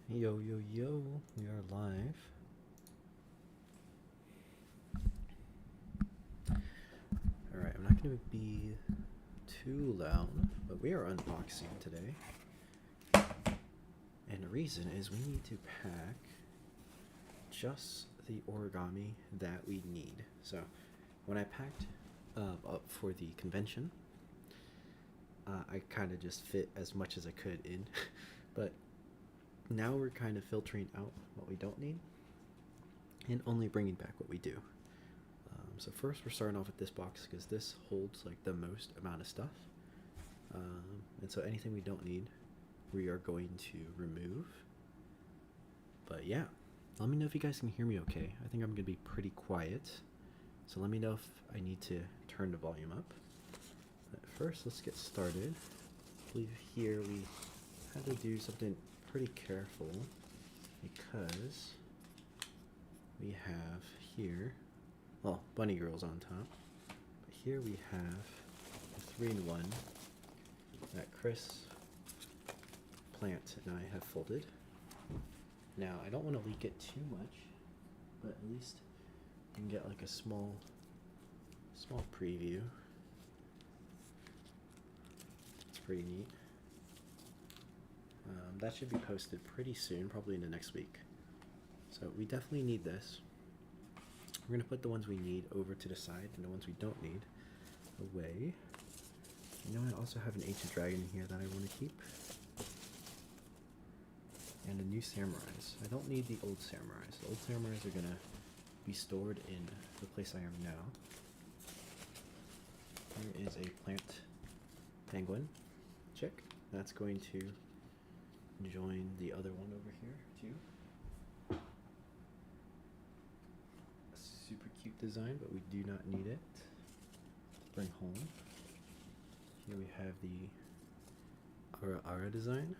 Yo, yo, yo, we are live. Alright, I'm not going to be too loud, but we are unboxing today. And the reason is we need to pack just the origami that we need. So, when I packed up for the convention, I kind of just fit as much as I could in. But now we're kind of filtering out what we don't need and only bringing back what we do. So first we're starting off with this box because this holds like the most amount of stuff. And so anything we don't need, we are going to remove. But yeah, let me know if you guys can hear me okay. I think I'm going to be pretty quiet. So let me know if I need to turn the volume up. But first, let's get started. I believe here we had to do something pretty careful because we have here, well, bunny girls on top, but here we have a 3-in-1 that Chris, Plant, and I have folded. Now I don't want to leak it too much, but at least you can get like a small preview. It's pretty neat. That should be posted pretty soon, probably in the next week. So we definitely need this. We're going to put the ones we need over to the side and the ones we don't need away. You know, I also have an ancient dragon in here that I want to keep. And the new samurais. I don't need the old samurais. The old samurais are going to be stored in the place I am now. Here is a plant penguin chick. That's going to join the other one over here too. A super cute design, but we do not need it to bring home. Here we have the Ara design.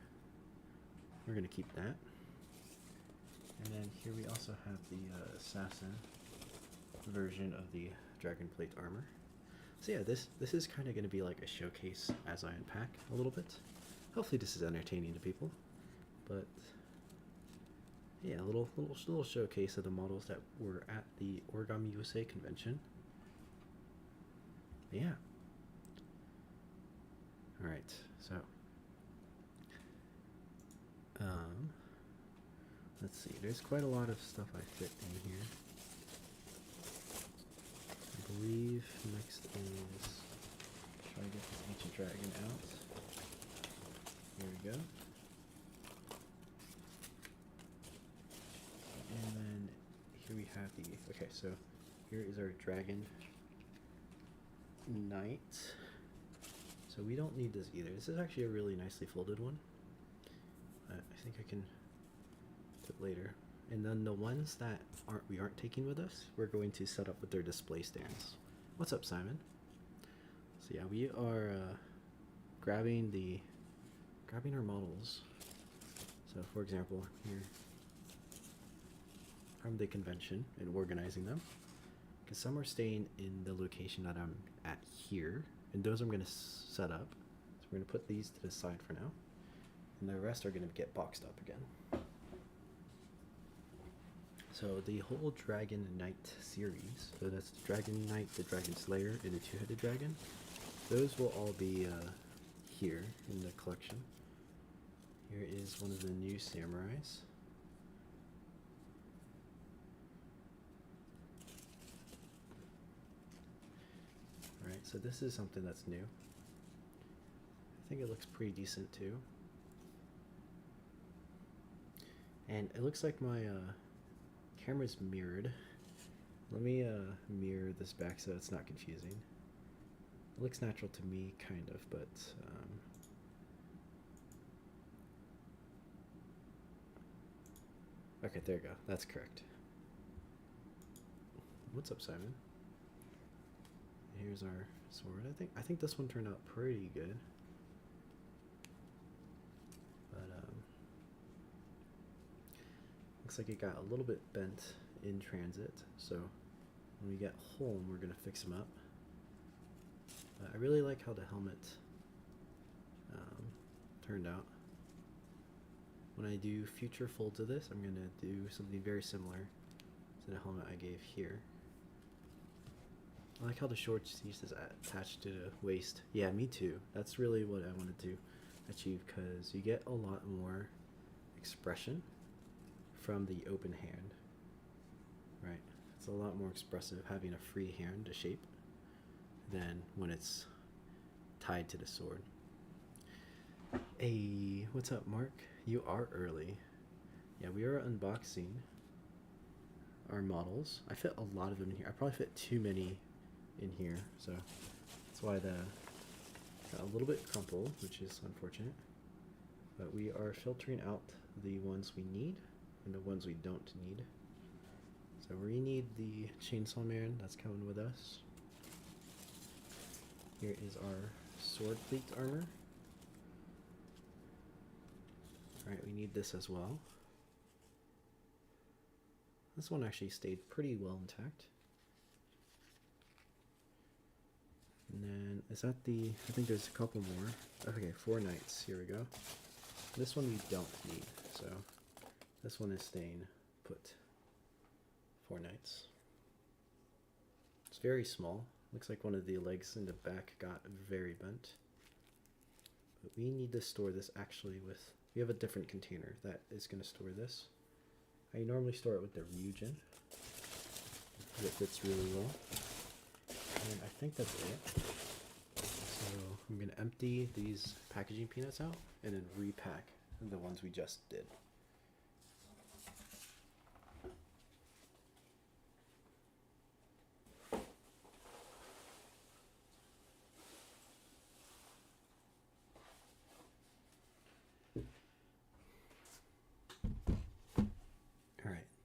We're going to keep that. And then here we also have the assassin version of the dragon plate armor. So yeah, this is kind of going to be like a showcase as I unpack a little bit. Hopefully this is entertaining to people. But yeah, a little showcase of the models that were at the OrigamiUSA convention. But yeah. All right, so let's see. There's quite a lot of stuff I fit in here. I believe next is try to get this ancient dragon out. Here we go. And then here we have the, okay, so here is our dragon knight. So we don't need this either. This is actually a really nicely folded one. I think I can put later. And then the ones that we aren't taking with us, we're going to set up with their display stands. What's up, Simon? So yeah, we are grabbing our models. So for example, here from the convention and organizing them, because some are staying in the location that I'm at here, and those I'm going to set up. So we're going to put these to the side for now, and the rest are going to get boxed up again. So the whole Dragon Knight series, so that's the Dragon Knight, the Dragon Slayer, and the Two-Headed Dragon, those will all be here in the collection. Here is one of the new samurais. Alright, so this is something that's new. I think it looks pretty decent too. And it looks like my camera's mirrored. Let me mirror this back so it's not confusing. It looks natural to me, kind of, but okay, there you go. That's correct. What's up, Simon? Here's our sword. I think this one turned out pretty good. But looks like it got a little bit bent in transit. So when we get home, we're gonna fix them up. I really like how the helmet turned out. when I do future folds of this, I'm going to do something very similar to the helmet I gave here. I like how the shorts piece is attached to the waist. Yeah, me too. That's really what I wanted to achieve, because you get a lot more expression from the open hand. Right? It's a lot more expressive having a free hand to shape than when it's tied to the sword. Hey, what's up, Mark? You are early. Yeah, we are unboxing our models. I fit a lot of them in here. I probably fit too many in here, so that's why the got a little bit crumpled, which is unfortunate. But we are filtering out the ones we need and the ones we don't need. So we need the chainsaw man that's coming with us. Here is our sword pleat armor. Alright, we need this as well. This one actually stayed pretty well intact. And then, is that the, I think there's a couple more. Okay, 4 knights, here we go. This one we don't need, so this one is staying put. 4 knights. It's very small. Looks like one of the legs in the back got very bent. But we need to store this actually with, we have a different container that is going to store this. I normally store it with the Ryujin. It fits really well. And I think that's it. So I'm going to empty these packaging peanuts out and then repack the ones we just did.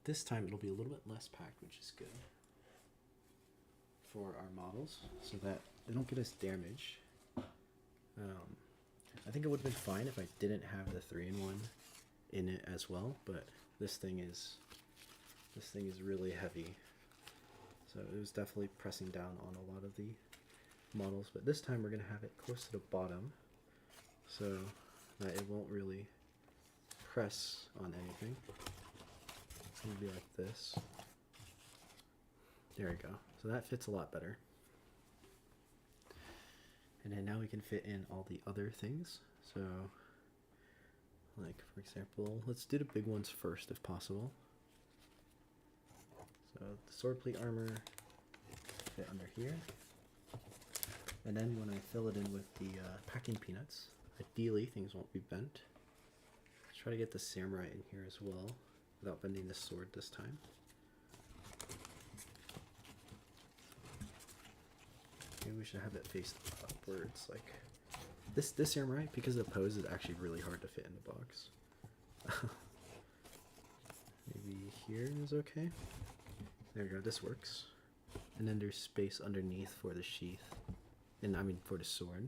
This time it'll be a little bit less packed, which is good for our models, so that they don't get us damage. I think it would have been fine if I didn't have the 3-in-1 in it as well, but this thing is really heavy, so it was definitely pressing down on a lot of the models. But this time we're gonna have it close to the bottom, so that it won't really press on anything. It's going to be like this. There we go. So that fits a lot better. And then now we can fit in all the other things. So, like for example, let's do the big ones first if possible. So the sword plate armor fit under here. And then when I fill it in with the packing peanuts, ideally things won't be bent. Let's try to get the samurai in here as well, without bending the sword this time. Maybe we should have it faced upwards, like this samurai, because the pose is actually really hard to fit in the box. Maybe here is okay. There we go, this works. And then there's space underneath for the sheath, and I mean for the sword.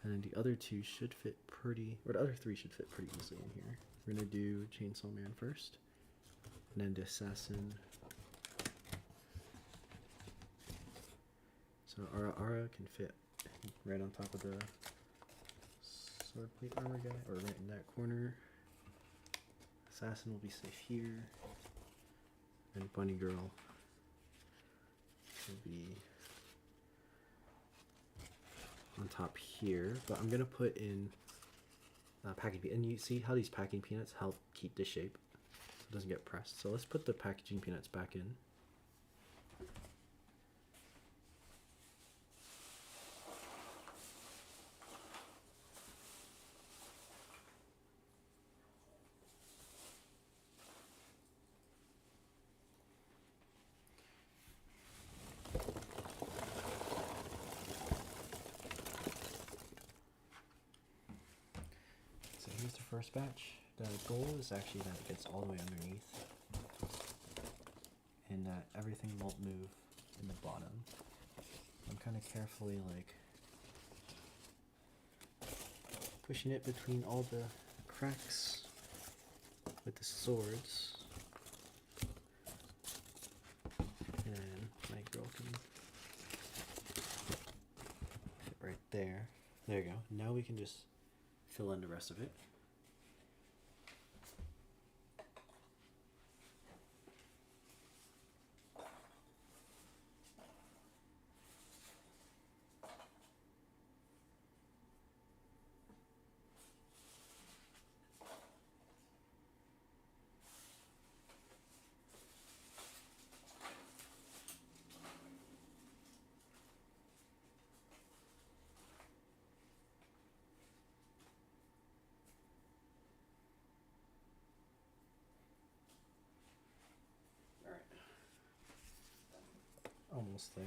And then the other two should fit pretty, or the other 3 should fit pretty easily in here. We're going to do Chainsaw Man first, and then the Assassin. So Ara can fit right on top of the sword plate armor guy, or right in that corner. Assassin will be safe here, and Bunny Girl will be on top here. But I'm going to put in packing peanuts, and you see how these packing peanuts help keep the shape so it doesn't get pressed. So let's put the packaging peanuts back in. First batch. The goal is actually that it gets all the way underneath and that everything won't move in the bottom. I'm kind of carefully like pushing it between all the cracks with the swords, and my girl can fit right there. There you go. Now we can just fill in the rest of it. almost there.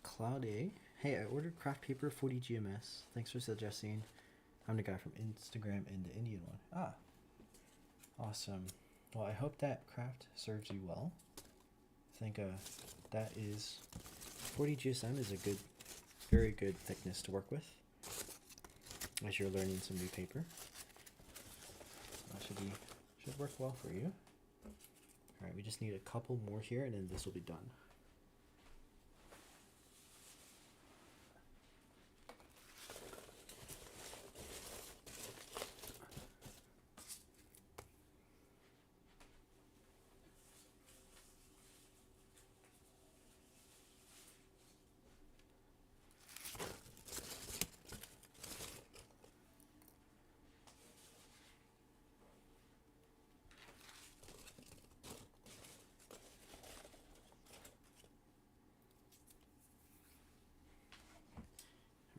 Cloud A. Hey, I ordered craft paper 40 GMS. Thanks for suggesting. I'm the guy from Instagram and the Indian one. Ah, awesome. Well, I hope that craft serves you well. I think that is 40 GSM is a good, very good thickness to work with as you're learning some new paper. That should work well for you. All right, we just need a couple more here, and then this will be done.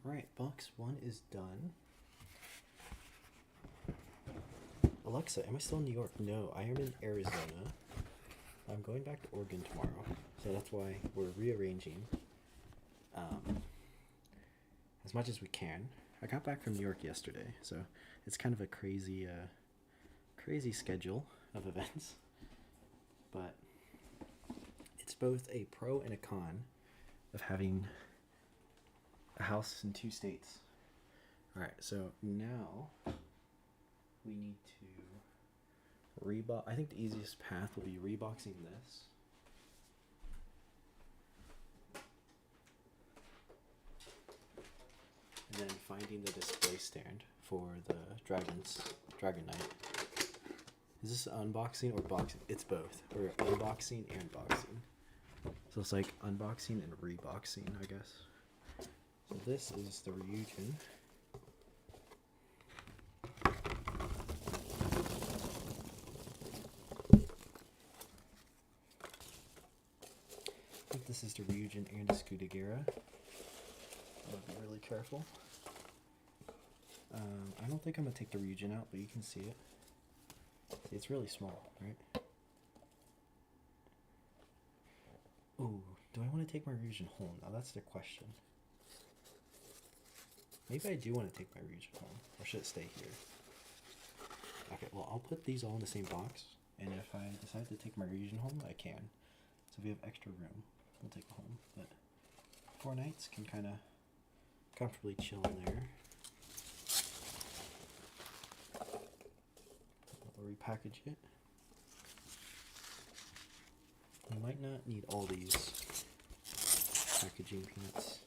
Alright, box 1 is done. Alexa, am I still in New York? No, I am in Arizona. I'm going back to Oregon tomorrow, so that's why we're rearranging as much as we can. I got back from New York yesterday, so it's kind of a crazy schedule of events, but it's both a pro and a con of having a house in 2 states. Alright, so now we need to rebox. I think the easiest path will be reboxing this. And then finding the display stand for the Dragon Knight. Is this unboxing or boxing? It's both. Or unboxing and boxing. So it's like unboxing and reboxing, I guess. So this is the Ryujin. I think this is the Ryujin and the Scudagera. I'll be really careful. I don't think I'm going to take the Ryujin out, but you can see it. See, it's really small, right? Ooh, do I want to take my Ryujin home? Now that's the question. Maybe I do want to take my Ryujin home, or should it stay here? Okay, well, I'll put these all in the same box, and if I decide to take my Ryujin home, I can. So if we have extra room, we'll take it home. But 4 Knights can kind of comfortably chill in there. We'll repackage it. You might not need all these packaging peanuts.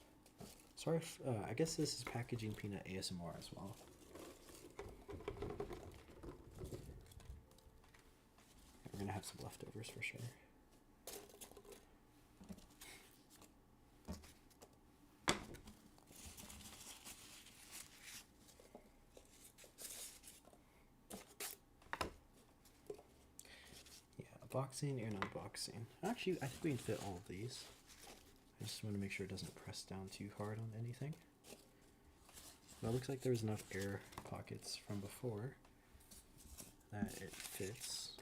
Sorry if, I guess this is packaging peanut ASMR as well. We're gonna have some leftovers for sure. Yeah, boxing and unboxing. Actually, I think we can fit all of these. I just want to make sure it doesn't press down too hard on anything. Well, it looks like there's enough air pockets from before that it fits.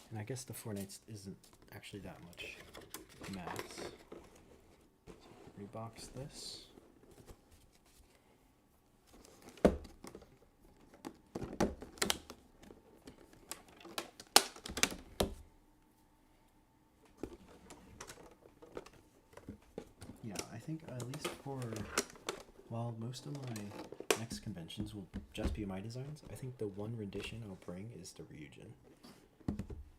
And I guess the 4 Knights isn't actually that much mass. So rebox this. I think at least for, while most of my next conventions will just be my designs, I think the one rendition I'll bring is the Ryujin.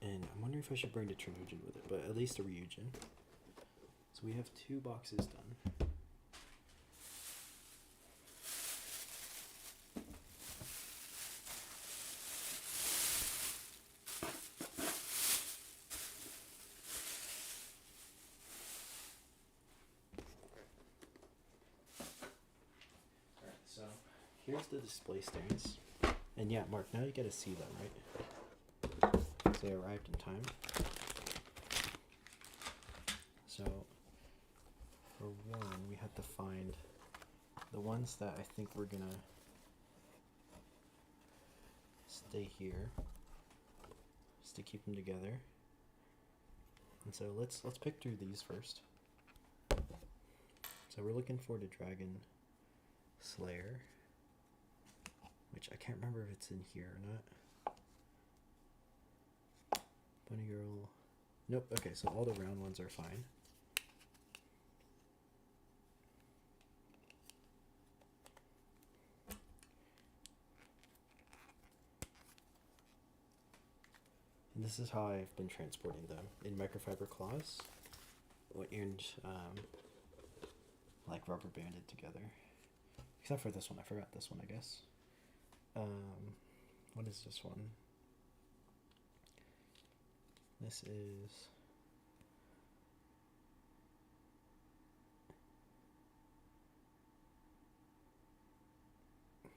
And I'm wondering if I should bring the Trinujin with it, but at least the Ryujin. So we have 2 boxes done. Here's the display stands. And yeah, Mark, now you get to see them, right? So they arrived in time. So one, we had to find the ones that I think we're gonna stay here, just to keep them together. And so let's pick through these first. So we're looking for the Dragon Slayer, which I can't remember if it's in here or not. Bunny Girl. Nope. Okay, so all the round ones are fine. And this is how I've been transporting them in microfiber cloths and like rubber banded together. Except for this one, I forgot this one, I guess. What is this one? This is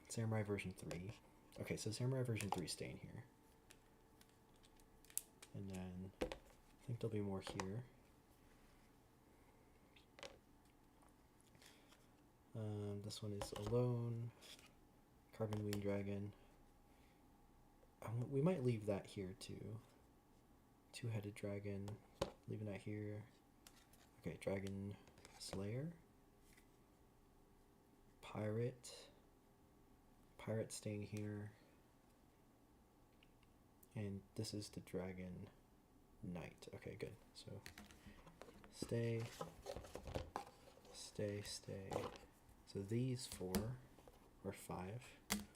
Samurai version 3. Okay, so Samurai version 3 staying here. And then I think there'll be more here. This one is Alone, Carbon Wing Dragon. We might leave that here too. Two-headed dragon, leaving that here. Okay, Dragon Slayer. Pirate staying here. And this is the Dragon Knight. Okay, good. So stay. So these 4 or 5,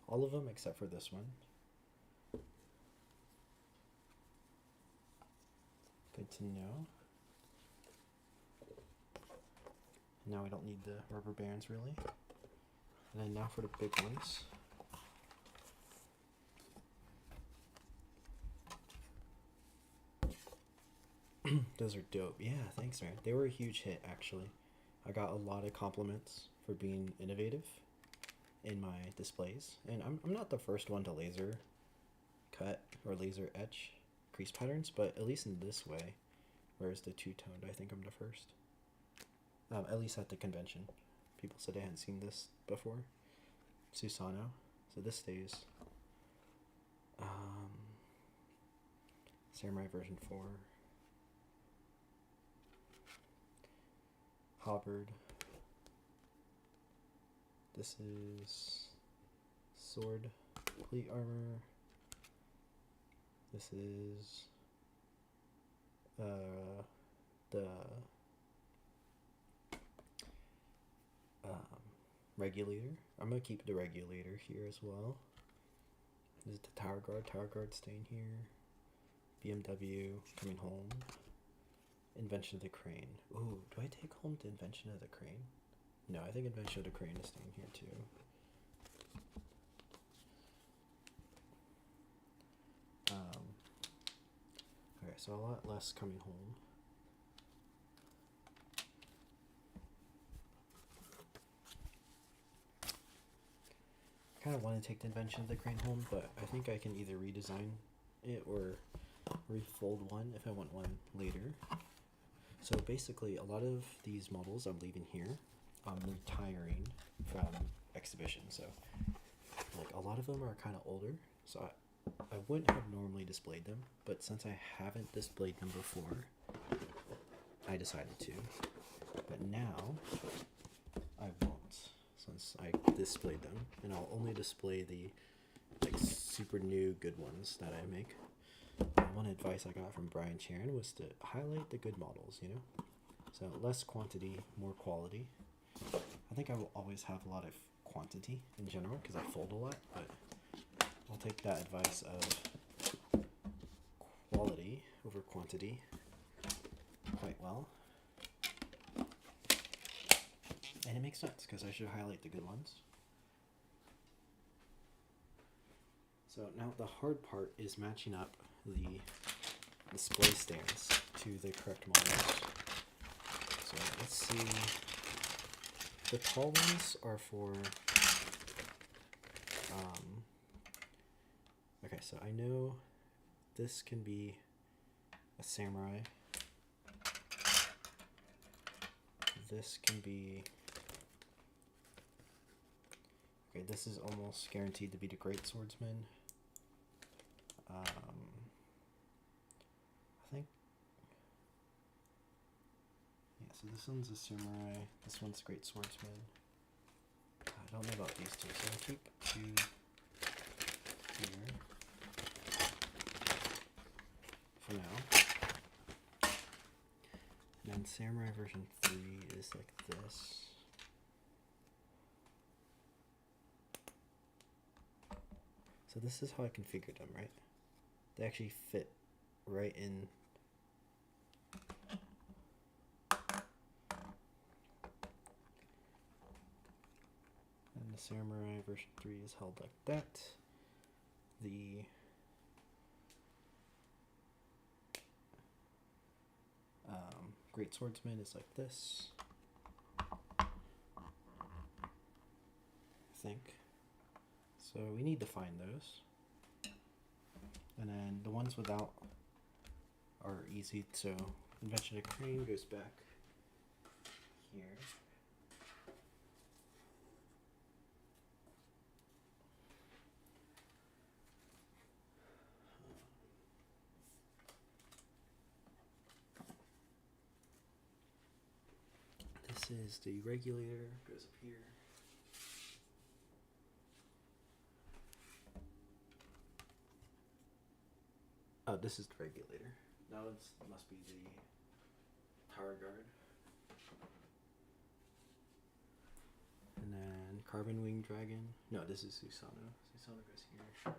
all of them except for this one. Good to know. Now we don't need the rubber bands really. And then now for the big ones. Those are dope. Yeah, thanks, man. They were a huge hit, actually. I got a lot of compliments for being innovative in my displays. And I'm not the first one to laser cut or laser etch crease patterns, but at least in this way, whereas the two-toned, I think I'm the first. At least at the convention. People said they hadn't seen this before. Susano. So this stays. Samurai version 4. Halberd. This is sword, complete armor. This is the regulator. I'm gonna keep the regulator here as well. This is the Tower Guard. Tower Guard staying here. BMW coming home. Invention of the Crane. Ooh, do I take home the Invention of the Crane? No, I think Invention of the Crane is staying here too. Okay, so a lot less coming home. I kind of want to take the Invention of the Crane home, but I think I can either redesign it or refold one if I want one later. So basically, a lot of these models I'm leaving here. I'm retiring from exhibition, so like a lot of them are kind of older, so I wouldn't have normally displayed them, but since I haven't displayed them before, I decided to. But now I won't, since I displayed them, and I'll only display the like super new good ones that I make. One advice I got from Brian Charon was to highlight the good models, you know? So less quantity, more quality. I think I will always have a lot of quantity in general because I fold a lot, but I'll take that advice of quality over quantity quite well. And it makes sense because I should highlight the good ones. So now the hard part is matching up the display stands to the correct models. So let's see. The tall ones are for okay, so I know this can be a samurai. this can be... Okay, this is almost guaranteed to be the Great Swordsman. I think... Yeah, so this one's a Samurai, this one's Great Swordsman. I don't know about these two, so I'll keep 2 here for now. And then Samurai version 3 is like this. So this is how I configured them, right? They actually fit right in. And the Samurai version 3 is held like that. The Great Swordsman is like this, I think. So we need to find those. And then the ones without are easy. So Invention of Crane goes back here. This is the regulator, goes up here. Oh, this is the regulator. Now it must be the power guard. And then Carbon Wing Dragon. No, this is Susano. Susano goes here.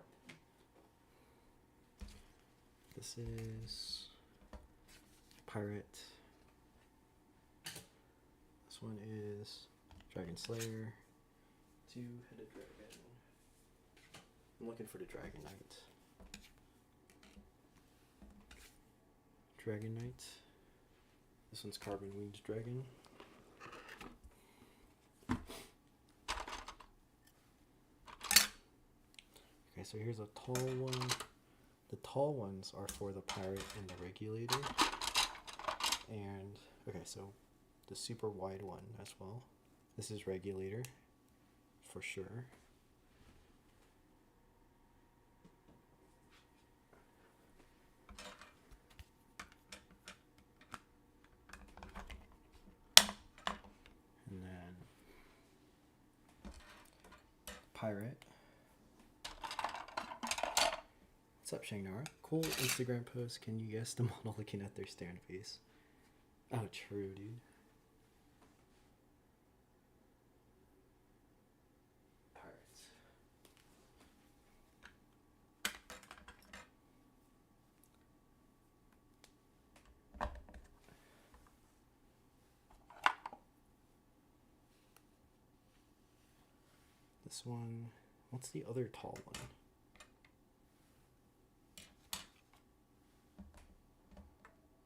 This is Pirate. This one is Dragon Slayer. 2-headed dragon. I'm looking for the Dragon Knight. Dragon Knight. This one's Carbon Winged Dragon. Okay, so here's a tall one. The tall ones are for the pirate and the regulator. And, okay, so the super wide one as well. This is regulator, for sure. And then pirate. What's up, Shangnara? Cool Instagram post. Can you guess the model looking at their stand face? Oh, true, dude. Pirates. This one. What's the other tall one?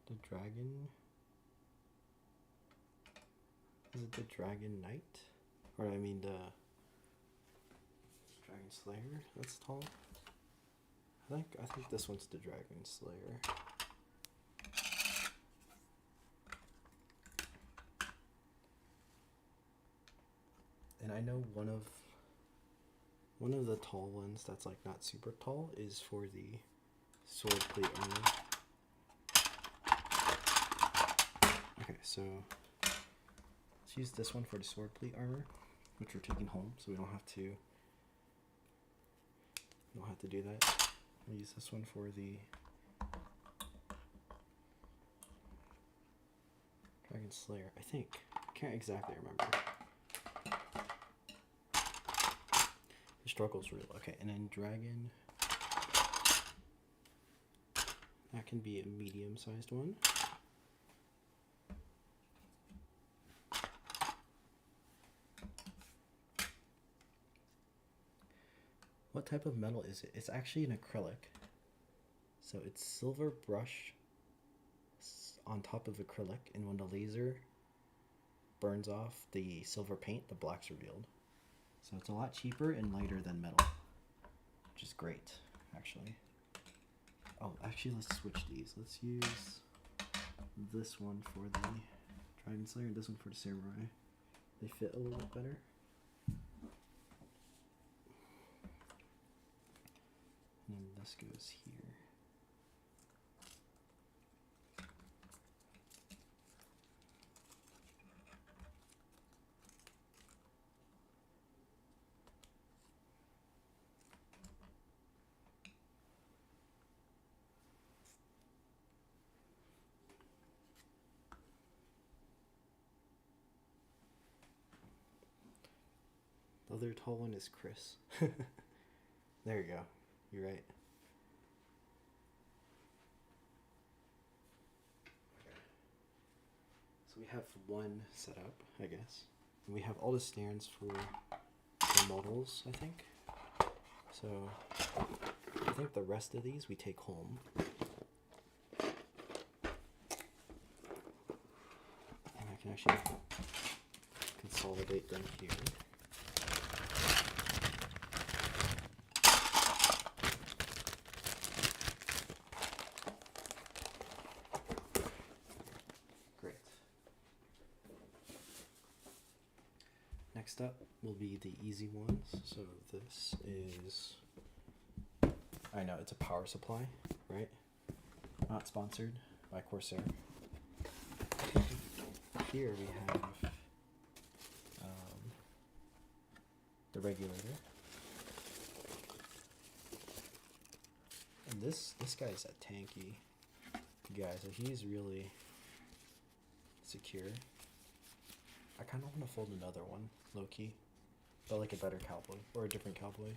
The dragon? Is it the Dragon Knight? Or I mean the Dragon Slayer? That's tall. I think this one's the Dragon Slayer. And I know one of the tall ones that's like not super tall is for the sword plate armor. Okay, so let's use this one for the sword plate armor, which we're taking home, so we don't have to do that. I'll use this one for the Dragon Slayer, I think. I can't exactly remember. The struggle's real. Okay, and then dragon. That can be a medium-sized one. What type of metal is it? It's actually an acrylic. So it's silver brush on top of acrylic, and when the laser burns off the silver paint, the black's revealed. So it's a lot cheaper and lighter than metal, which is great, actually. Oh, actually, let's switch these. Let's use this one for the Trident Slayer and this one for the Samurai. They fit a little bit better. And then this goes here. The other tall one is Chris. There you go. You're right. So we have one set up, I guess. And we have all the stands for the models, I think. So I think the rest of these we take home. And I can actually consolidate them here. Next up will be the easy ones. So this is, I know it's a power supply, right? Not sponsored by Corsair. Here we have the regulator. And this guy's a tanky guy, so he's really secure. I kind of want to fold another one, low-key, but like a better cowboy, or a different cowboy.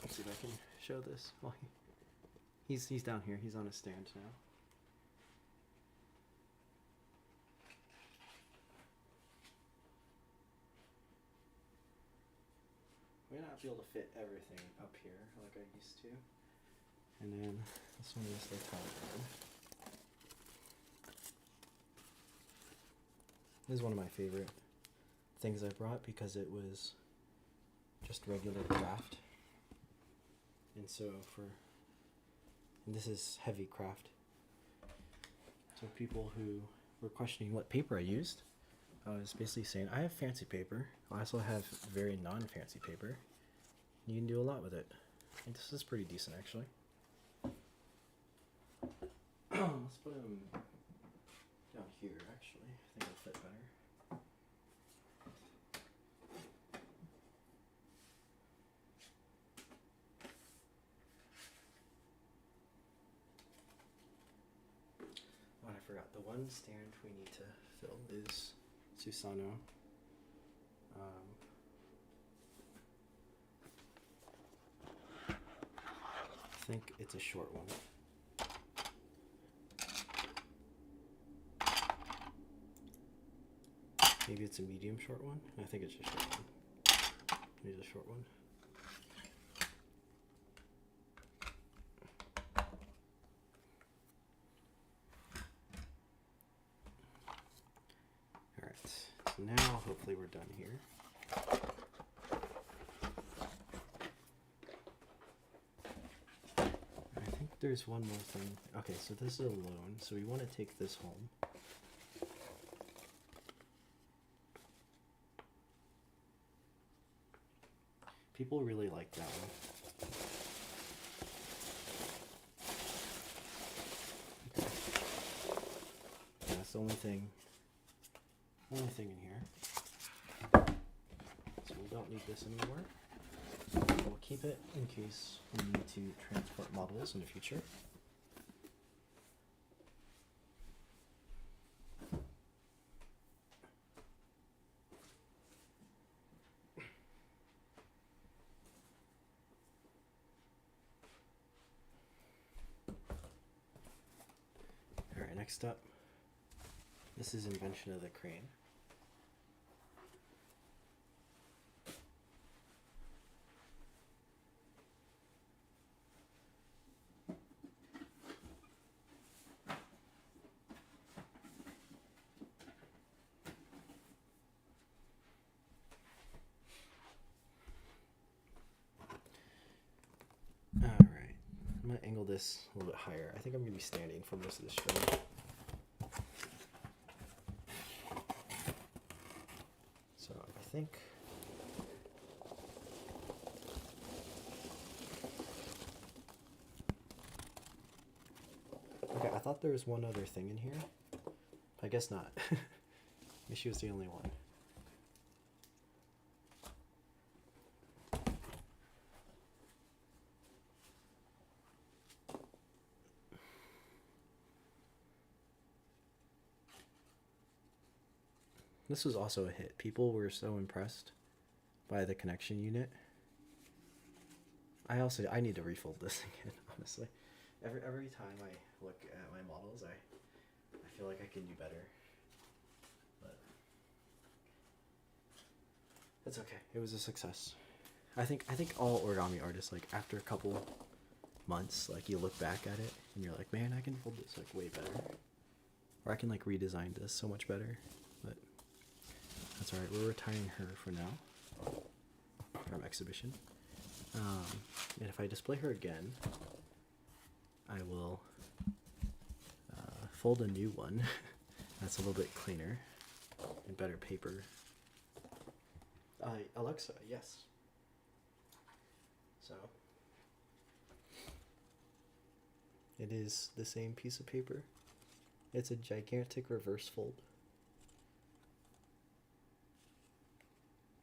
Let's see if I can show this. Well, he's down here. He's on a stand now. We may not be able to fit everything up here like I used to. And then this one is the top one. This is one of my favorite things I brought because it was just regular craft. And so and this is heavy craft. So people who were questioning what paper I used, I was basically saying I have fancy paper. I also have very non-fancy paper. You can do a lot with it. And this is pretty decent actually. Let's put them down here actually. I think it'll fit better. Oh, I forgot. The one stand we need to fill is Susano. I think it's a short one. Maybe it's a medium short one. I think it's a short one. Maybe it's a short one. Alright, so now hopefully we're done here. I think there's one more thing. Okay, so this is a loan, so we want to take this home. People really like that one. Okay. That's the only thing in here. So we don't need this anymore. We'll keep it in case we need to transport models in the future. Next up, this is invention of the crane. Alright, I'm going to angle this a little bit higher. I think I'm going to be standing for most of this show. So I think okay, I thought there was one other thing in here. I guess not. Maybe she was the only one. This was also a hit. People were so impressed by the connection unit. I need to refold this again, honestly. Every time I look at my models, I feel like I can do better. But it's okay. It was a success. I think all origami artists, like after a couple months, like you look back at it and you're like, man, I can fold this like way better. Or I can like redesign this so much better. But that's alright, we're retiring her for now from exhibition. And if I display her again, I will fold a new one that's a little bit cleaner and better paper. Alexa, yes. So it is the same piece of paper. It's a gigantic reverse fold.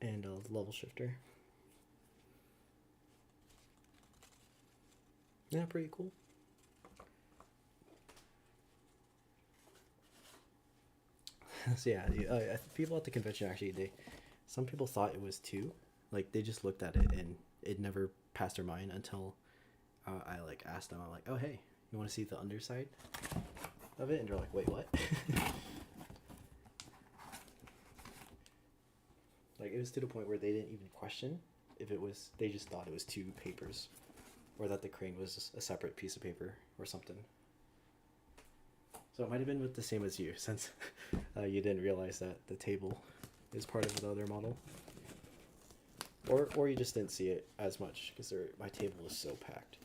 And a level shifter. Yeah, pretty cool. So yeah, people at the convention actually, some people thought it was 2. Like they just looked at it and it never passed their mind until I like asked them. I'm like, oh hey, you want to see the underside of it? And they're like, wait, what? Like it was to the point where they didn't even question if it was. They just thought it was 2 papers, or that the crane was just a separate piece of paper or something. So it might have been with the same as you, since you didn't realize that the table is part of the other model, or you just didn't see it as much because my table was so packed.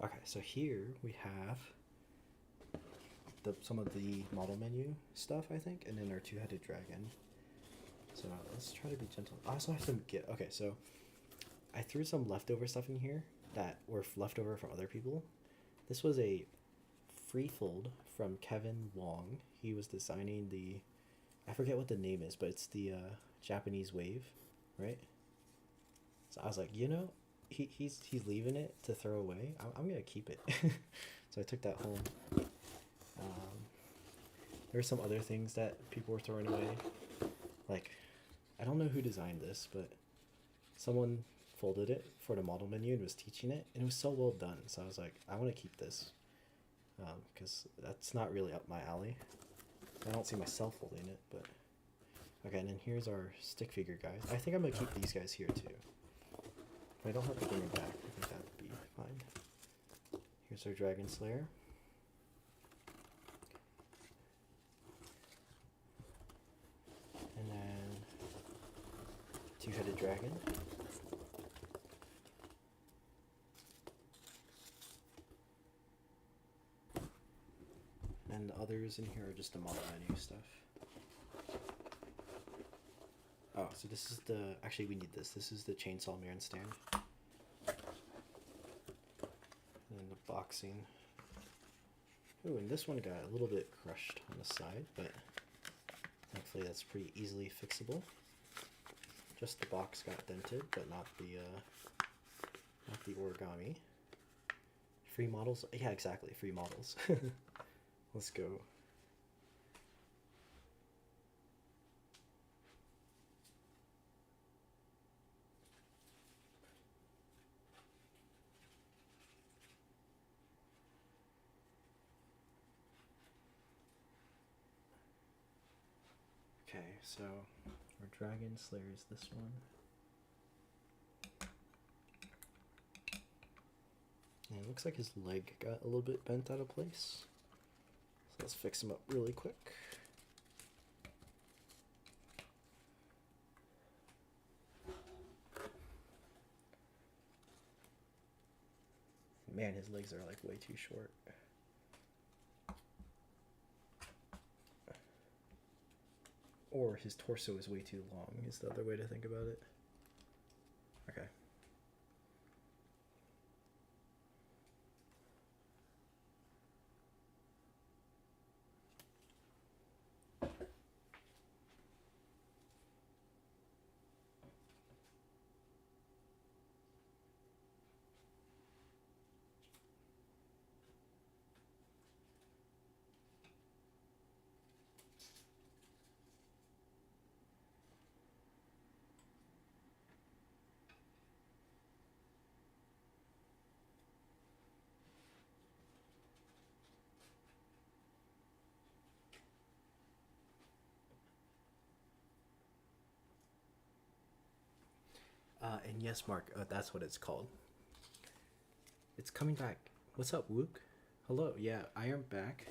Okay, so here we have some of the model menu stuff, I think, and then our 2-headed dragon. So let's try to be gentle. I also have some okay, so I threw some leftover stuff in here that were leftover from other people. This was a free fold from Kevin Wong. He was designing I forget what the name is, but it's the Japanese wave, right? So I was like, he's leaving it to throw away. I'm gonna keep it. So I took that home. There were some other things that people were throwing away. Like, I don't know who designed this, but someone folded it for the model menu and was teaching it, and it was so well done. So I was like, I want to keep this because that's not really up my alley. I don't see myself holding it, but okay. And then here's our stick figure guys. I think I'm gonna keep these guys here too. I don't have to bring them back. I think that would be fine. Here's our Dragon Slayer. And then 2-headed dragon. And the others in here are just the model menu stuff. Oh, so this is actually we need this. This is the chainsaw mirror stand. And then the boxing. Ooh, and this one got a little bit crushed on the side, but thankfully that's pretty easily fixable. Just the box got dented, but not the origami. Free models? Yeah, exactly, free models. Let's go. Okay, so our Dragon Slayer is this one. And it looks like his leg got a little bit bent out of place. So let's fix him up really quick. Man, his legs are like way too short. Or his torso is way too long, is the other way to think about it. Okay. And yes, Mark, that's what it's called. It's coming back. What's up, Wook? Hello. Yeah, I am back.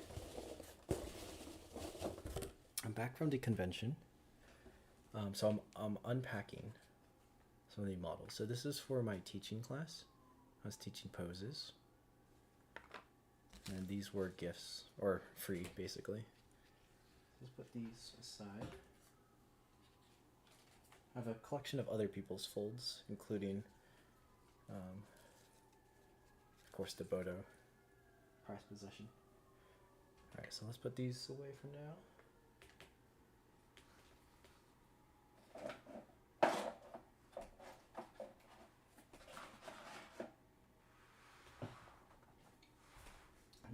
I'm back from the convention. So I'm unpacking some of the models. So this is for my teaching class. I was teaching poses. And these were gifts, or free, basically. Let's put these aside. I have a collection of other people's folds, including, of course, the Bodo prized possession. Alright, so let's put these away for now.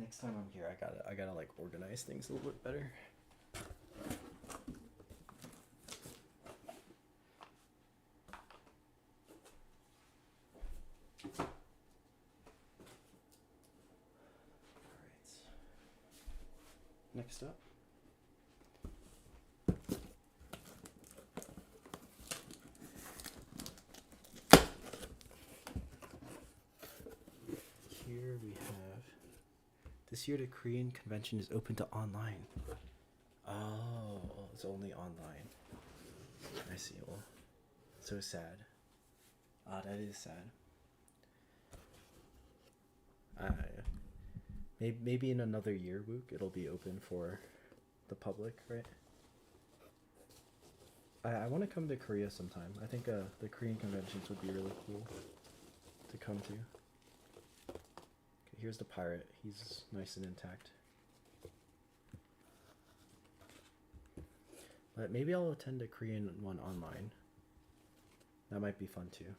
Next time I'm here, I gotta like organize things a little bit better. Next up, here we have, this year the Korean convention is open to online. Oh, it's only online. I see. Well, so sad. Ah, that is sad. Maybe in another year, Wook, it'll be open for the public, right? I want to come to Korea sometime. I think the Korean conventions would be really cool to come to. Okay, here's the pirate. He's nice and intact. But maybe I'll attend a Korean one online. That might be fun too.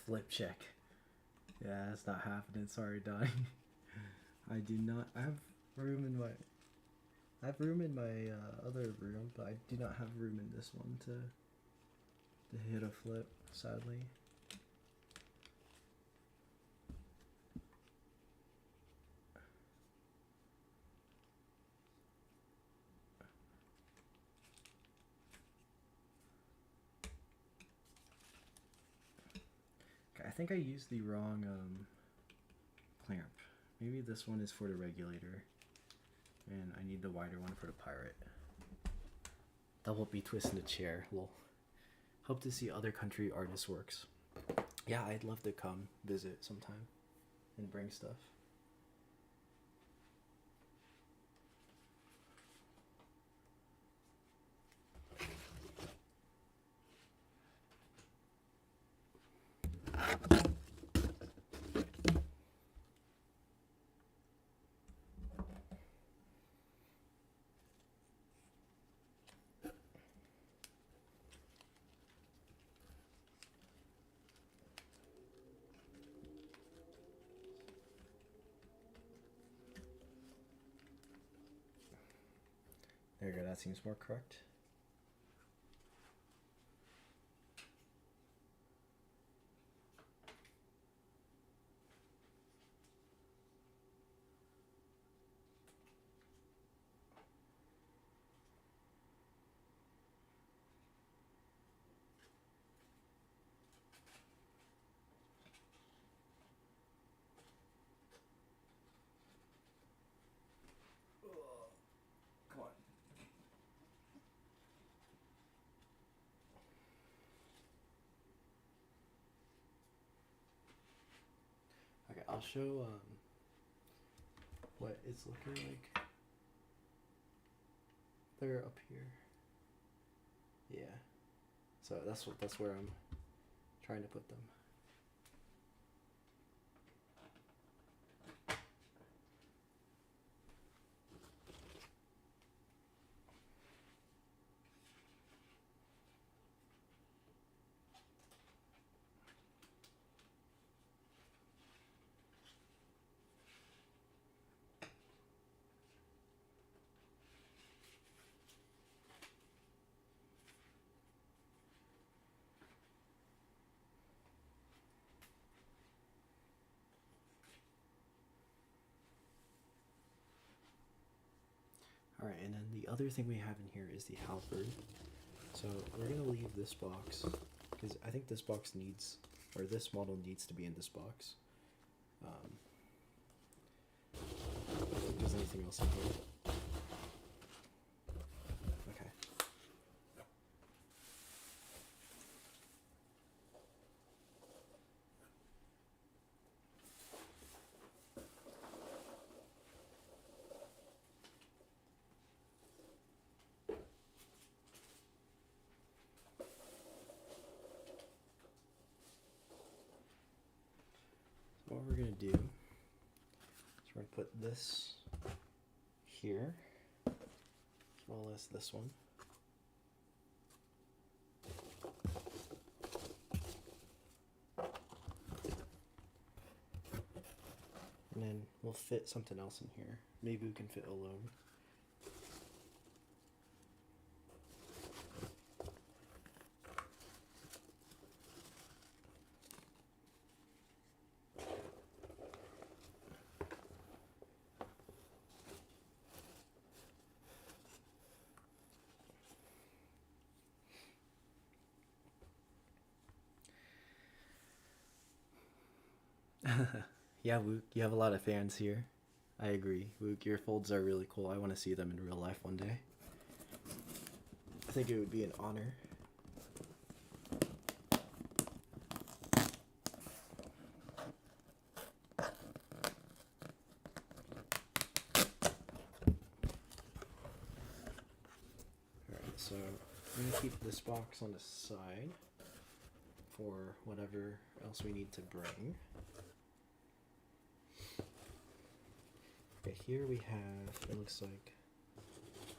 Flip check. Yeah, that's not happening. Sorry, Donnie. I do not. I have room in my. I have room in my other room, but I do not have room in this one to hit a flip. Sadly. Okay, I think I used the wrong clamp. Maybe this one is for the regulator, and I need the wider one for the pirate. Double B twist in the chair. Lol. Hope to see other country artists' works. Yeah, I'd love to come visit sometime and bring stuff. that seems more correct. Come on. Okay, I'll show what it's looking like. They're up here. Yeah. So that's where I'm trying to put them. Alright, and then the other thing we have in here is the halberd. So we're going to leave this box, because I think this box needs, or this model needs to be in this box. I don't think there's anything else in here. Okay. What we're going to do is we're going to put this here, as well as this one. And then we'll fit something else in here. Maybe we can fit a load. Yeah, Wook, you have a lot of fans here. I agree. Wook, your folds are really cool. I want to see them in real life one day. I think it would be an honor. Alright, so I'm going to keep this box on the side for whatever else we need to bring. Okay, here we have, it looks like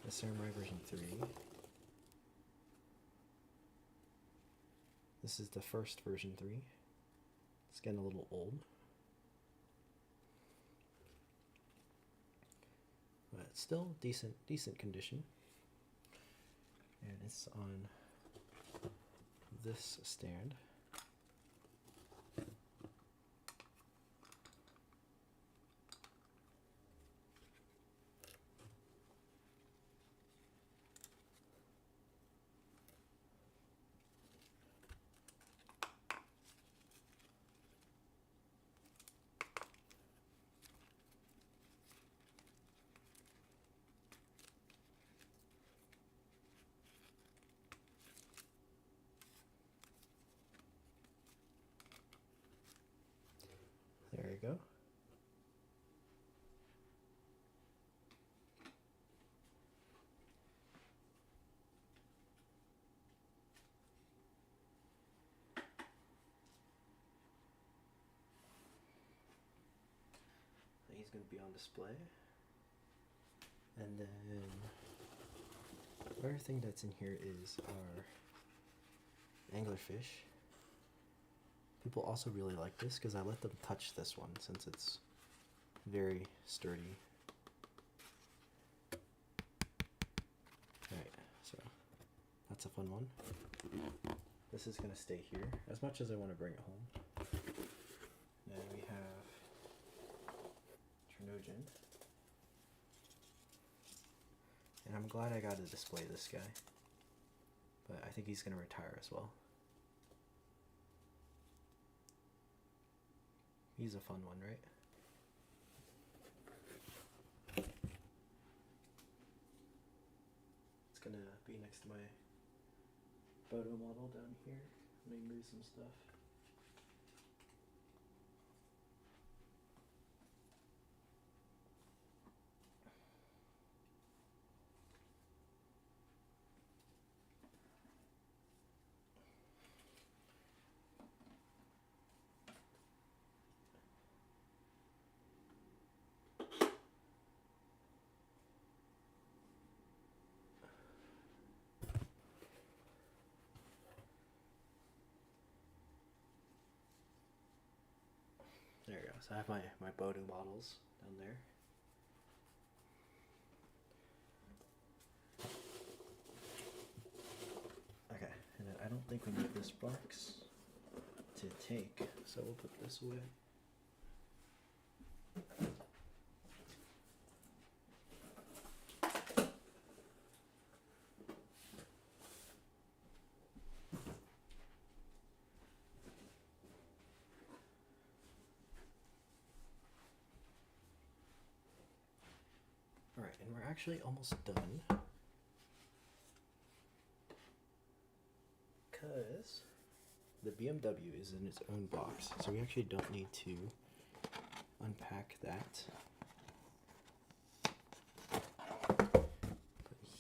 the Samurai version 3. This is the first version 3. It's getting a little old. But it's still decent condition. And it's on this stand. There you go. He's going to be on display. And then another thing that's in here is our anglerfish. People also really like this because I let them touch this one since it's very sturdy. That's a fun one. This is going to stay here as much as I want to bring it home. Then we have Trinogent. And I'm glad I got to display this guy. But I think he's going to retire as well. He's a fun one, right? It's going to be next to my photo model down here. Let me move some stuff. There we go. So I have my Bodo models down there. Okay, and then I don't think we need this box to take, so we'll put this away. Alright, and we're actually almost done. Because the BMW is in its own box, so we actually don't need to unpack that. But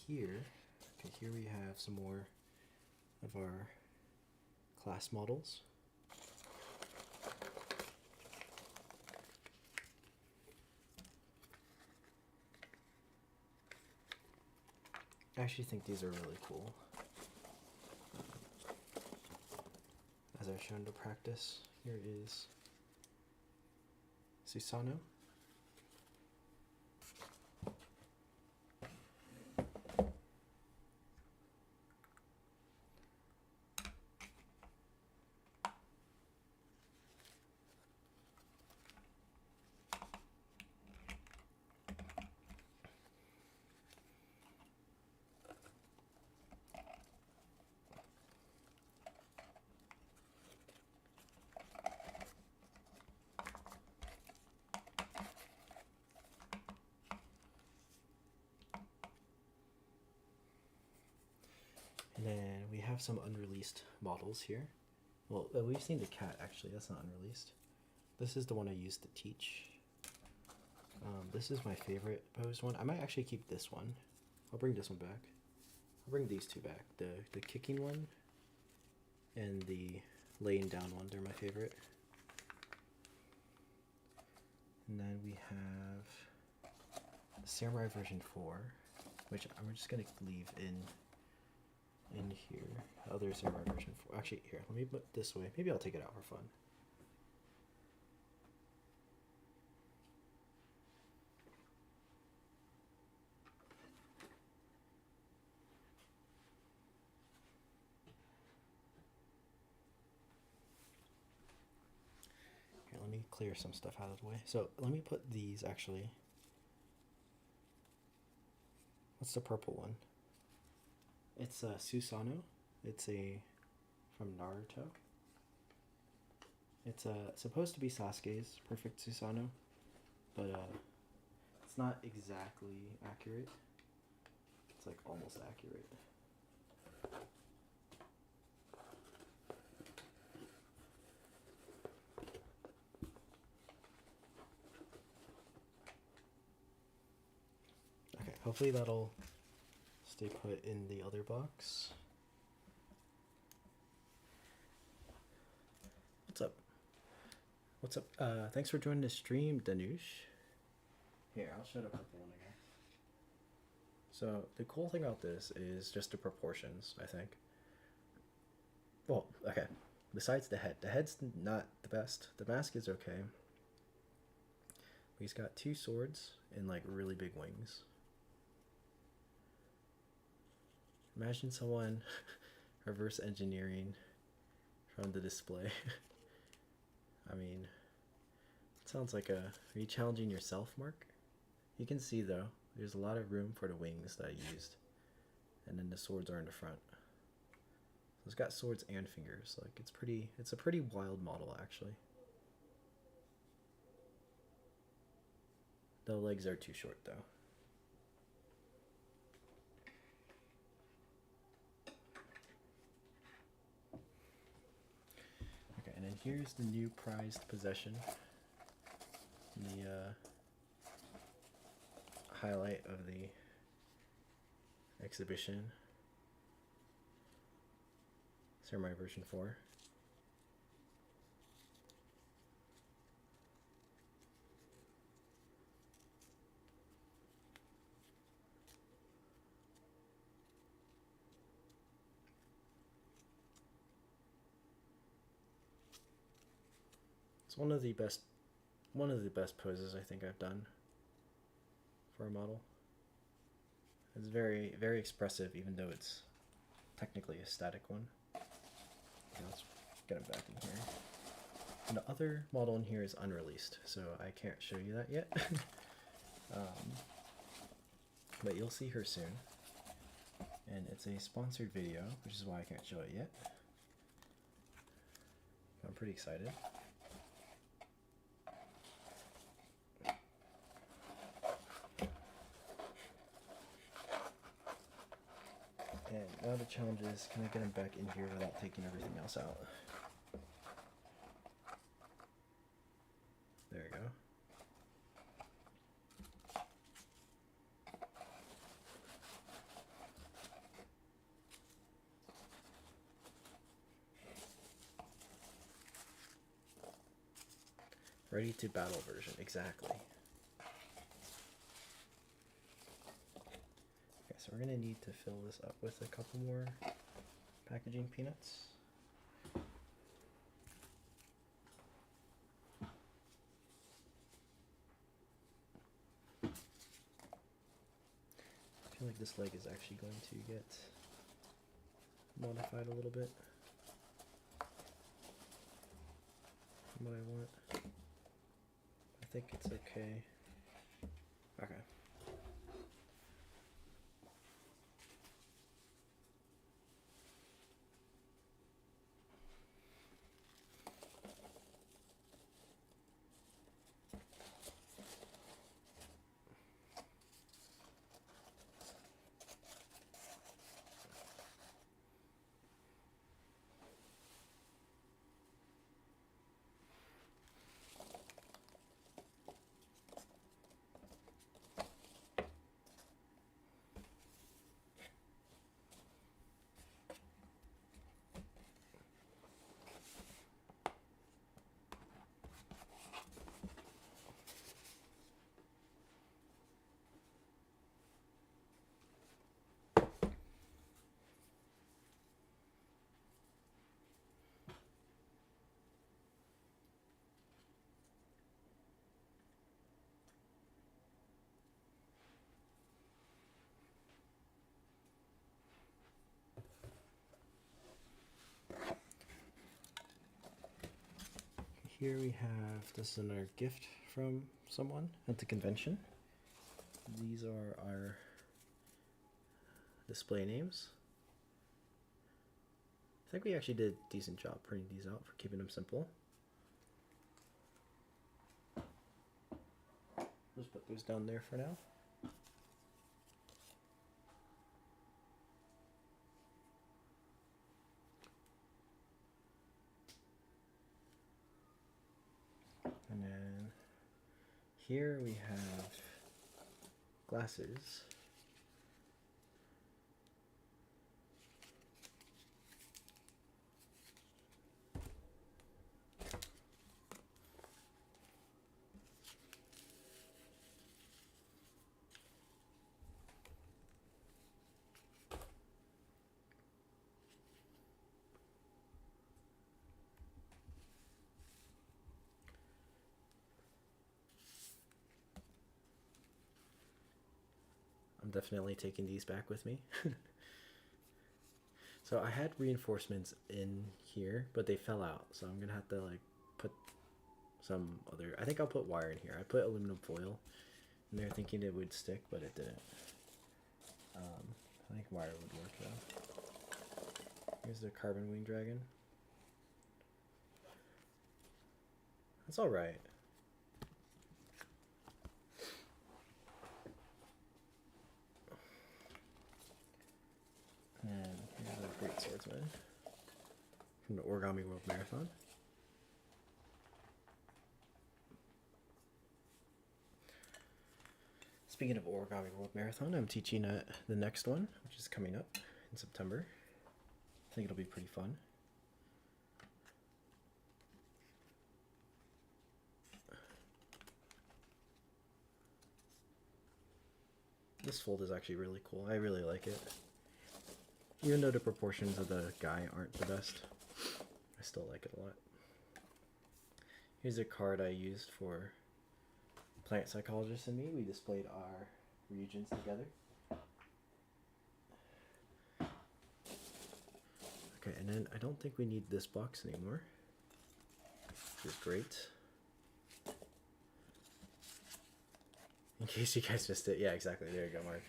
here, okay, here we have some more of our class models. I actually think these are really cool. As I've shown to practice, here is Susano. And then we have some unreleased models here. Well, we've seen the cat actually, that's not unreleased. This is the one I used to teach. This is my favorite posed one. I might actually keep this one. I'll bring this one back. I'll bring these two back. The kicking one and the laying down one, they're my favorite. And then we have Samurai version 4, which I'm just gonna leave in here. Other Samurai version 4. Actually, here, let me put it this way. Maybe I'll take it out for fun. Here, let me clear some stuff out of the way. So let me put these actually. What's the purple one? It's Susano. It's from Naruto. It's supposed to be Sasuke's perfect Susano, but it's not exactly accurate. It's like almost accurate. Okay, hopefully that'll stay put in the other box. What's up? What's up? Thanks for joining the stream, Danush. Here, I'll show the purple one again. So the cool thing about this is just the proportions, I think. Well, okay. Besides the head. The head's not the best. The mask is okay. He's got two swords and like really big wings. Imagine someone reverse engineering from the display. I mean, it sounds like a. Are you challenging yourself, Mark? You can see though, there's a lot of room for the wings that I used, and then the swords are in the front. So it's got swords and fingers. Like it's pretty. It's a pretty wild model actually. The legs are too short though. Okay, and then here's the new prized possession. The highlight of the exhibition. Samurai version 4. It's one of the best poses I think I've done for a model. It's very, very expressive, even though it's technically a static one. Okay, let's get him back in here. And the other model in here is unreleased, so I can't show you that yet. But you'll see her soon. And it's a sponsored video, which is why I can't show it yet. I'm pretty excited. And now the challenge is, can I get him back in here without taking everything else out? There we go. Ready to battle version, exactly. So we're going to need to fill this up with a couple more packaging peanuts. I feel like this leg is actually going to get modified a little bit from what I want. I think it's okay. Okay. Here we have, this is another gift from someone at the convention. These are our display names. I think we actually did a decent job printing these out for keeping them simple. Just put those down there for now. And then here we have glasses. I'm definitely taking these back with me. So I had reinforcements in here, but they fell out. So I'm gonna have to like put some other. I think I'll put wire in here. I put aluminum foil in there thinking it would stick, but it didn't. I think wire would work though. Here's the carbon wing dragon. That's all right. And here's a great swordsman from the Origami World Marathon. Speaking of Origami World Marathon, I'm teaching at the next one, which is coming up in September. I think it'll be pretty fun. This fold is actually really cool. I really like it. Even though the proportions of the guy aren't the best, I still like it a lot. Here's a card I used for Plant Psychologist and me. We displayed our reagents together. Okay, and then I don't think we need this box anymore, which is great. In case you guys missed it. Yeah, exactly. There you go, Mark.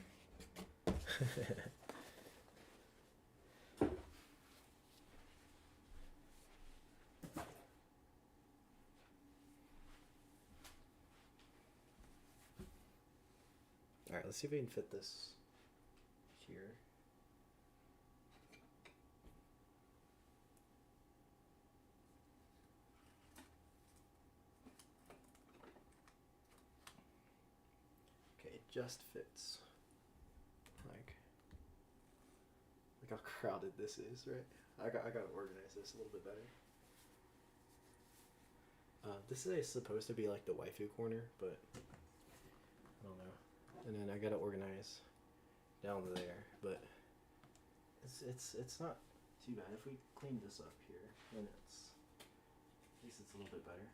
Alright, let's see if we can fit this here. Okay, it just fits. Like how crowded this is, right? I gotta organize this a little bit better. This is supposed to be like the waifu corner, but I don't know. And then I gotta organize down there, but it's not too bad. If we clean this up here, then at least it's a little bit better.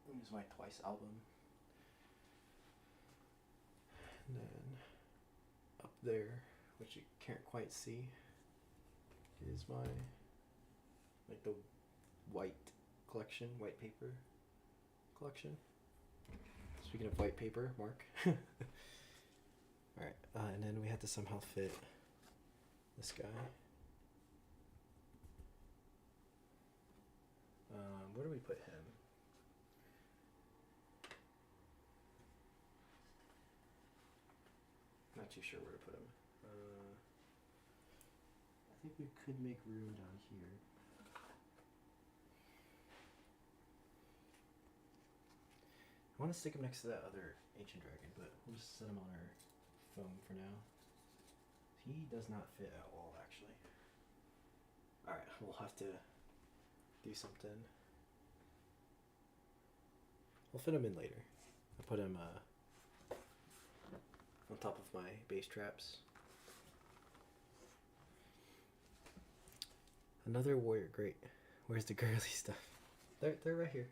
Here's my Twice album. And then up there, which you can't quite see, is my like the white collection, white paper collection. Speaking of white paper, Mark. Alright, and then we had to somehow fit this guy. Where do we put him? Not too sure where to put him. I think we could make room down here. I want to stick him next to that other ancient dragon, but we'll just set him on our foam for now. He does not fit at all, actually. Alright, we'll have to do something. We'll fit him in later. I'll put him on top of my base traps. Another warrior, great. Where's the girly stuff? They're right here.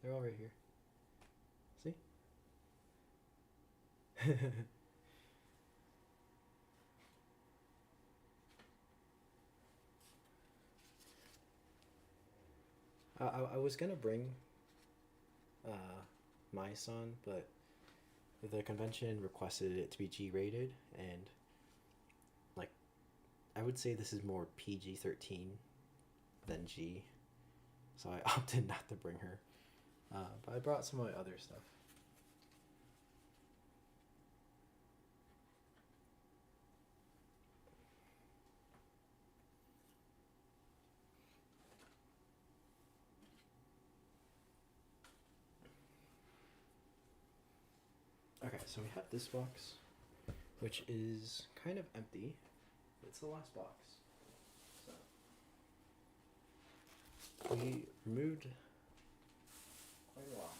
They're all right here. See? I was gonna bring my son, but the convention requested it to be G-rated, and like I would say this is more PG-13 than G, so I opted not to bring her. But I brought some of my other stuff. Okay, so we have this box, which is kind of empty. It's the last box. So we removed quite a lot.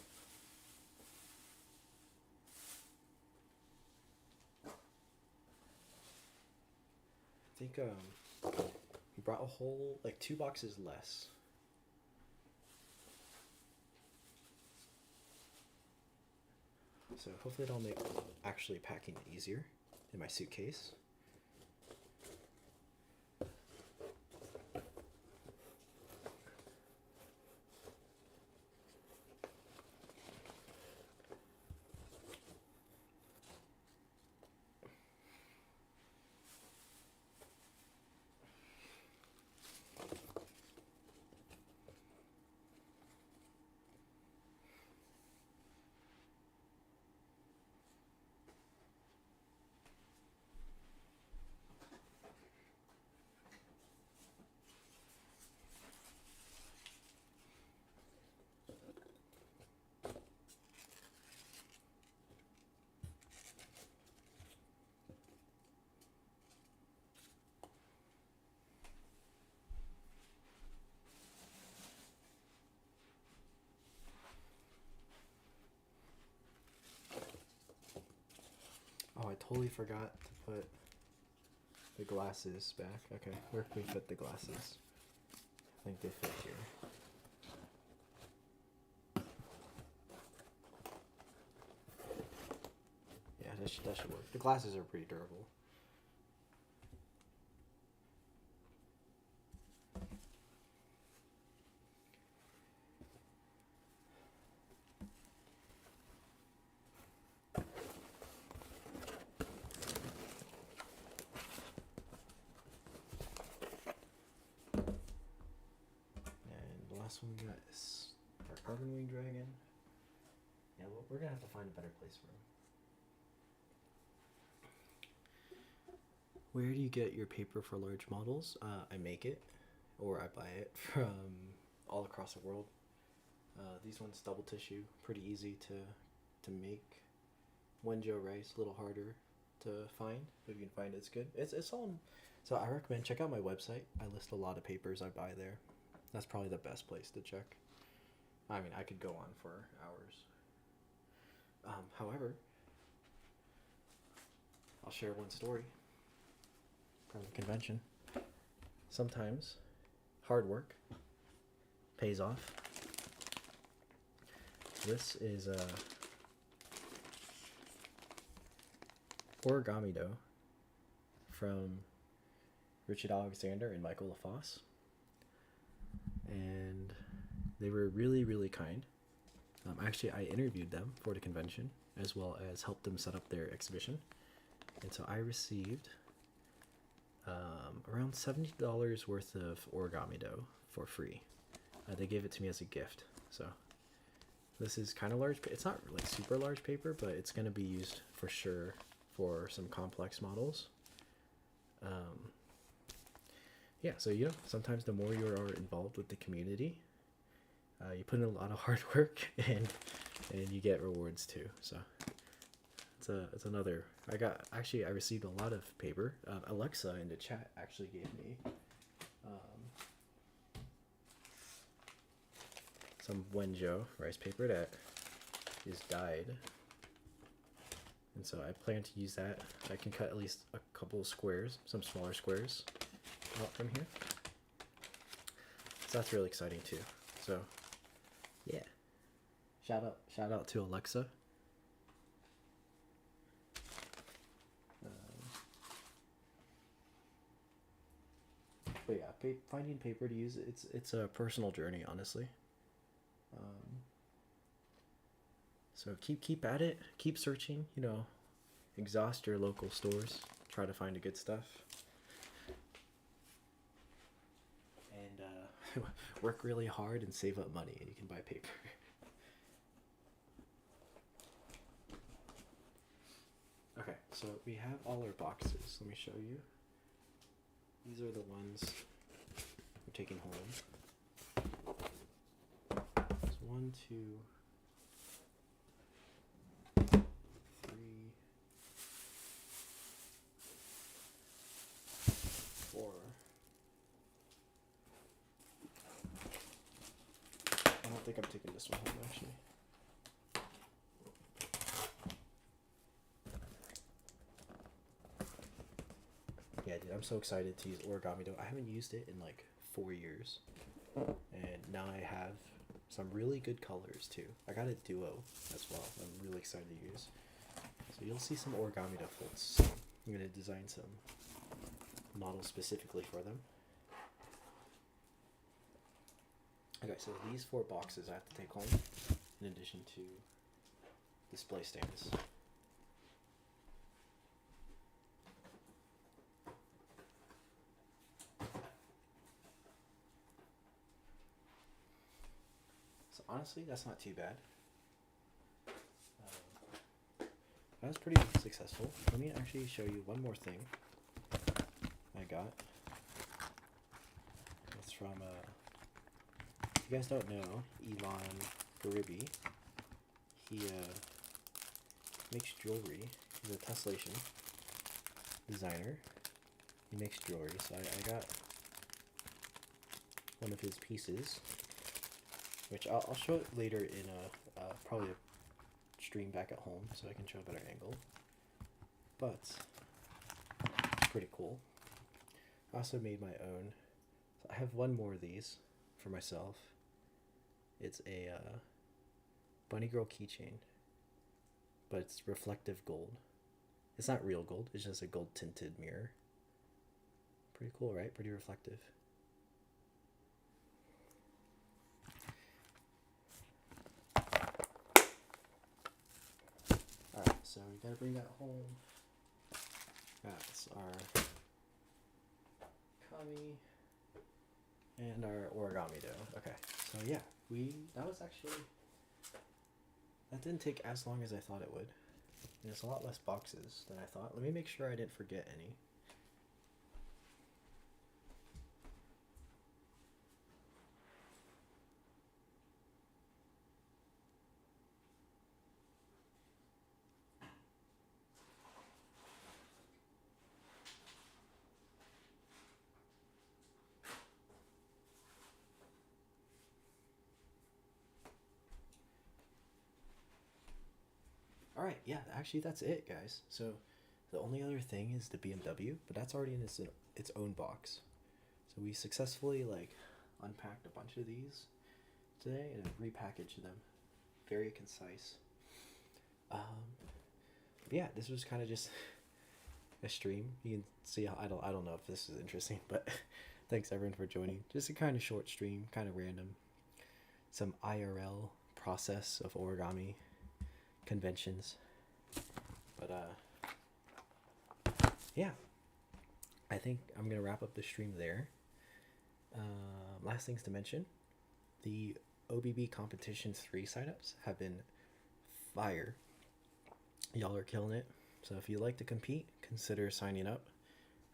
I think we brought a whole, like 2 boxes less. So hopefully it'll make actually packing easier in my suitcase. totally forgot to put the glasses back. Okay, where can we fit the glasses? I think they fit here. Yeah, that should work. The glasses are pretty durable. Last one we got is our carbon wing dragon. Yeah, well, we're gonna have to find a better place for him. Where do you get your paper for large models? I make it, or I buy it from all across the world. These ones double tissue, pretty easy to make. Wenjo rice, a little harder to find, but if you can find it, it's good. It's all. So I recommend check out my website. I list a lot of papers I buy there. That's probably the best place to check. I mean, I could go on for hours. However, I'll share one story from the convention. Sometimes hard work pays off. This is a origami dough from Richard Alexander and Michael LaFosse. And they were really, really kind. Actually, I interviewed them for the convention, as well as helped them set up their exhibition. And so I received around $70 worth of origami dough for free. They gave it to me as a gift. So this is kind of large. It's not like super large paper, but it's going to be used for sure for some complex models. Yeah, so sometimes the more you are involved with the community, you put in a lot of hard work and you get rewards too. So it's another. I received a lot of paper. Alexa in the chat actually gave me some Wenjo rice paper that is dyed, and so I plan to use that. I can cut at least a couple of squares, some smaller squares out from here. So that's really exciting too. So yeah, shout out to Alexa. But yeah, finding paper to use, it's a personal journey, honestly. So keep at it, keep searching. Exhaust your local stores, try to find the good stuff. Work really hard and save up money, and you can buy paper. Okay, so we have all our boxes. Let me show you. These are the ones we're taking home. There's 1, 2, 3, 4. I don't think I'm taking this one home, actually. Yeah, dude, I'm so excited to use origami dough. I haven't used it in like 4 years. And now I have some really good colors too. I got a duo as well. I'm really excited to use. So you'll see some origami dough folds. I'm going to design some models specifically for them. Okay, so these 4 boxes I have to take home in addition to display stands. So honestly, that's not too bad. That was pretty successful. Let me actually show you one more thing I got. It's from, if you guys don't know, Elon Garibi. He makes jewelry. He's a tessellation designer. He makes jewelry. So I got one of his pieces, which I'll show it later in probably a stream back at home, so I can show a better angle. but it's pretty cool. I also made my own. So I have one more of these for myself. It's a bunny girl keychain, but it's reflective gold. It's not real gold, it's just a gold tinted mirror. Pretty cool, right? Pretty reflective. Alright, so we gotta bring that home. That's our kami and our origami dough. Okay, so yeah, that didn't take as long as I thought it would. There's a lot less boxes than I thought. Let me make sure I didn't forget any. Alright, yeah, actually that's it, guys. So the only other thing is the BMW, but that's already in its own box. So we successfully unpacked a bunch of these today and repackaged them. Very concise. Yeah, this was kind of just a stream. You can see how I don't know if this is interesting, but thanks everyone for joining. Just a kind of short stream, kind of random. Some IRL process of origami conventions. But yeah, I think I'm gonna wrap up the stream there. Last things to mention, the OBB competition 3 signups have been fire. Y'all are killing it. So if you like to compete, consider signing up.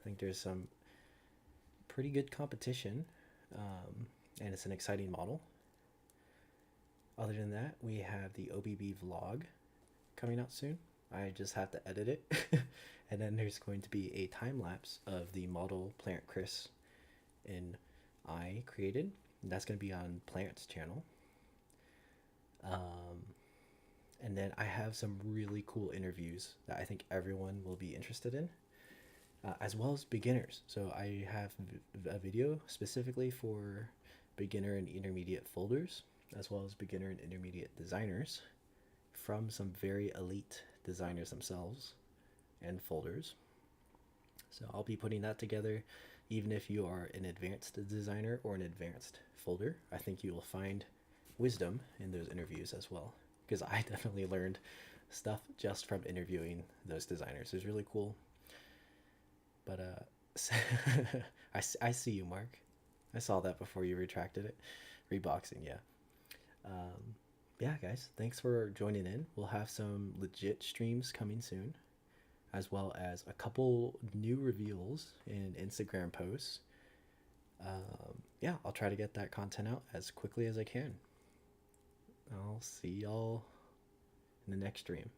I think there's some pretty good competition, and it's an exciting model. Other than that, we have the OBB vlog coming out soon. I just have to edit it. And then there's going to be a time lapse of the model Plant Chris and I created. And that's going to be on Plant's channel. And then I have some really cool interviews that I think everyone will be interested in, as well as beginners. So I have a video specifically for beginner and intermediate folders, as well as beginner and intermediate designers from some very elite designers themselves and folders. So I'll be putting that together. Even if you are an advanced designer or an advanced folder, I think you will find wisdom in those interviews as well, because I definitely learned stuff just from interviewing those designers. It was really cool. But I see you, Mark. I saw that before you retracted it. Reboxing, yeah. Yeah, guys, thanks for joining in. We'll have some legit streams coming soon, as well as a couple new reveals in Instagram posts. Yeah, I'll try to get that content out as quickly as I can. I'll see y'all in the next stream.